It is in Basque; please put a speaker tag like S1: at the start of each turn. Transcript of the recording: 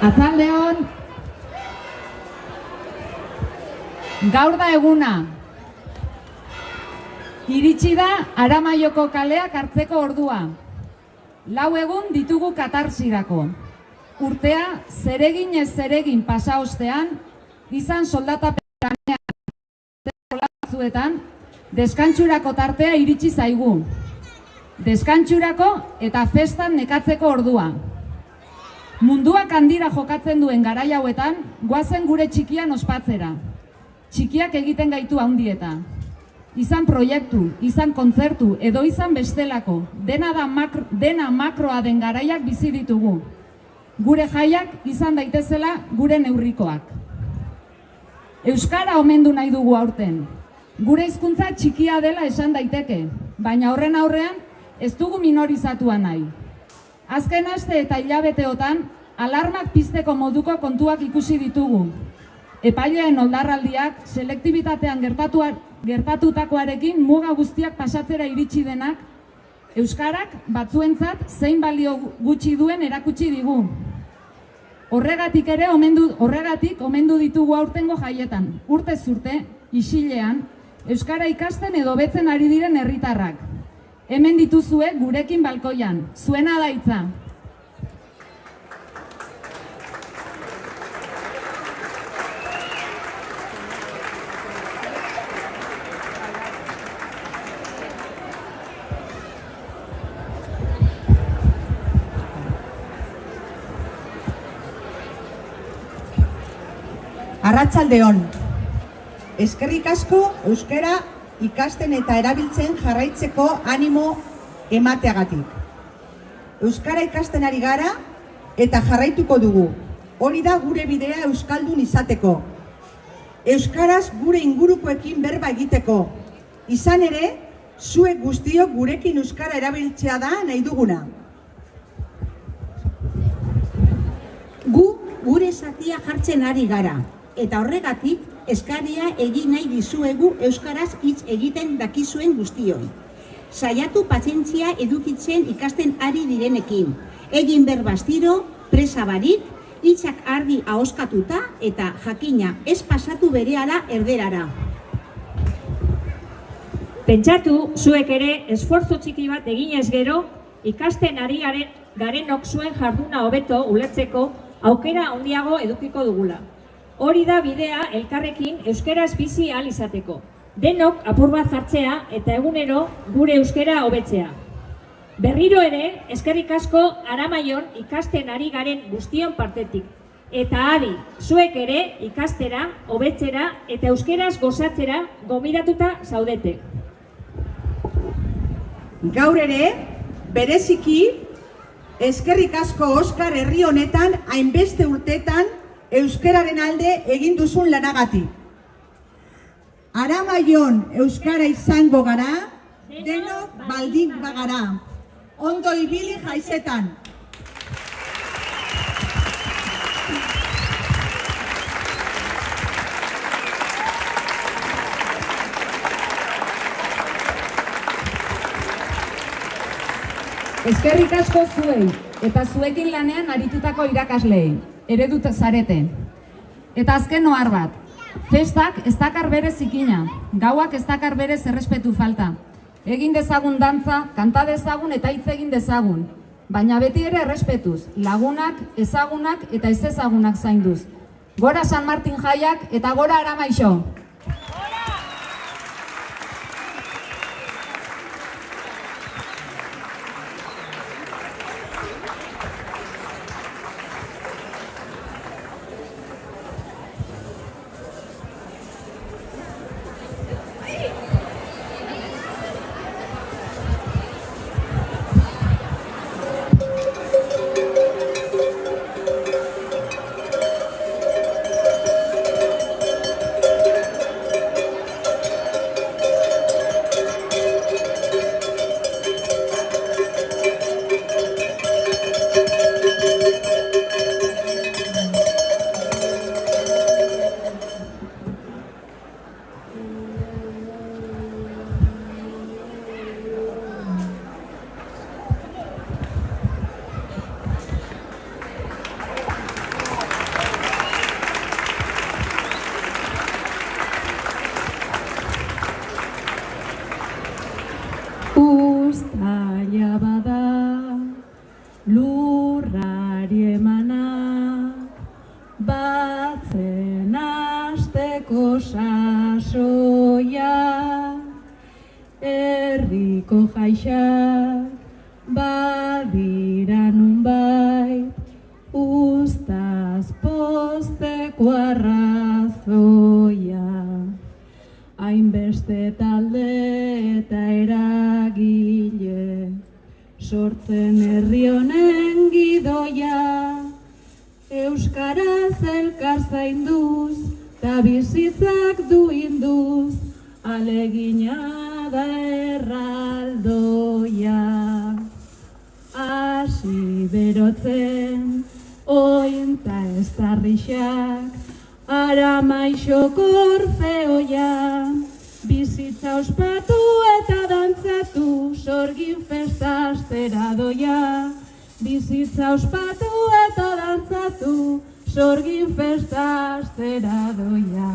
S1: Arratsaldeon. Gaur da eguna. Iritsi da Aramaioko kaleak hartzeko ordua. 4 egun ditugu katarsirako. Urtea zeregin ez zeregin pasa ostean, izan soldata batzuetan, deskantsurako tartea iritsi zaigu. Deskantsurako eta festan nekatzeko ordua. Munduak handira jokatzen duen garai hauetan, goazen gure txikian ospatzera. Txikiak egiten gaitu handieta. Izan proiektu, izan kontzertu, edo izan bestelako, dena makroa den garaiak bizi ditugu. Gure jaiak izan daitezela gure neurrikoak. Euskara omendu nahi dugu aurten. Gure hizkuntza txikia dela esan daiteke, baina horren aurrean ez dugu minorizatua nahi. Azken aste eta hilabeteotan, alarmak pizteko moduko kontuak ikusi ditugu. Epaileen oldarraldiak, selektibitatean gertatutakoarekin muga guztiak pasatzera iritsi denak, euskarak batzuentzat zein balio gutxi duen erakutsi digu. Horregatik omendu ditugu aurtengo jaietan, urtez urte, isilean, euskara ikasten edo betzen ari diren herritarrak. Hemen dituzue gurekin balkoian, zuena da hitza.
S2: Arratsaldeon. Eskerrik asko euskara ikasten eta erabiltzen jarraitzeko animo emateagatik. Euskara ikasten ari gara eta jarraituko dugu. Hori da gure bidea euskaldun izateko. Euskaraz gure ingurukoekin berba egiteko. Izan ere, zuek guztiok gurekin euskara erabiltzea da nahi duguna.
S3: Gu gure zatia jartzen ari gara. Eta horregatik, eskaria egin nahi dizuegu euskaraz hitz egiten dakizuen guztioi. Saiatu pazientzia edukitzen ikasten ari direnekin. Egin berbastiro, presa barik, hitzak argi ahoskatuta eta jakina ez pasatu berehala erderara.
S4: Pentsatu, zuek ere esfortzu txiki bat eginez gero, ikasten ari garenok zuen jarduna hobeto ulertzeko aukera handiago edukiko dugula. Hori da bidea elkarrekin euskaraz bizi ahal izateko. Denok apur bat jartzea eta egunero gure euskara hobetzea. Berriro ere, eskerrik asko Aramaion ikasten ari garen guztion partetik. Eta adi, zuek ere ikastera, hobetzera eta euskaraz gozatzera gomidatuta zaudete.
S2: Gaur ere, bereziki, eskerrik asko Oskar herri honetan hainbeste urtetan euskararen alde egin duzun lanagatik. Aramaion euskara izango gara, denok baldin bagara. Ondo ibili jaizetan.
S1: Eskerrik asko zuei eta zuekin lanean aritutako irakasleei. Eredut zarete. Eta azken ohar bat. Festak ez dakar berez zikina, gauak ez dakar berez errespetu falta. Egin dezagun dantza, kanta dezagun eta hitz egin dezagun. Baina beti ere errespetuz, lagunak, ezagunak eta ez ezagunak zainduz. Gora San Martin jaiak eta gora Aramaixo! Uztaila bada lurrari emanak, batzen asteko sasoia, herriko jaixak badira nunbait, uztaz pozteko arrazoia. Hainbeste talde eta eragile, sortzen herri honen gidoia, euskaraz elkar zainduz, ta bizitzak duinduz, alegina da erraldoia. Hasi berotzen, oin ta ez tarrixak, ara maixoko orfeoia, bizitza ospatu eta dantzatu, sorgin festa astera doia. Bizitza ospatu eta dantzatu, sorgin festa astera doia.